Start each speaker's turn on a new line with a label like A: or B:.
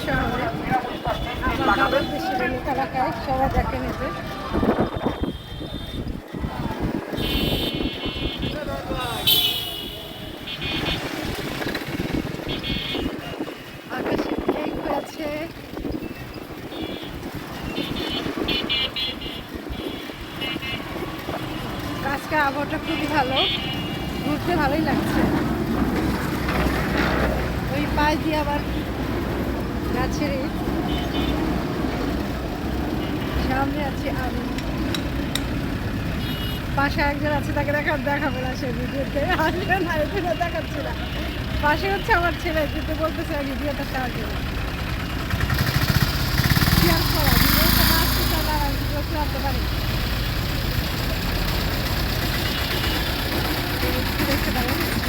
A: শহরে আমার বাবার দেশের এলাকায় সবাই দেখে নিতে। আকাশে মেঘ হয়েছে, আজকে আবহাওয়াটা খুবই ভালো, ঘুরতে ভালোই লাগছে। ওই পাশ দিয়ে আবার গাছের সামনে আছে আমি, পাশে একজন আছে, তাকে দেখাবে না, সে ভিডিওতে আসবে না, এখানে দেখাচ্ছি না। পাশে হচ্ছে আমার ছেলে, কিন্তু বলতেছে ভিডিওটা সাহায্য শেয়ার করা, ভিডিওটা না আসতে চাইলে আর আমি ভিডিও করতে পারি। দেখতে পারেন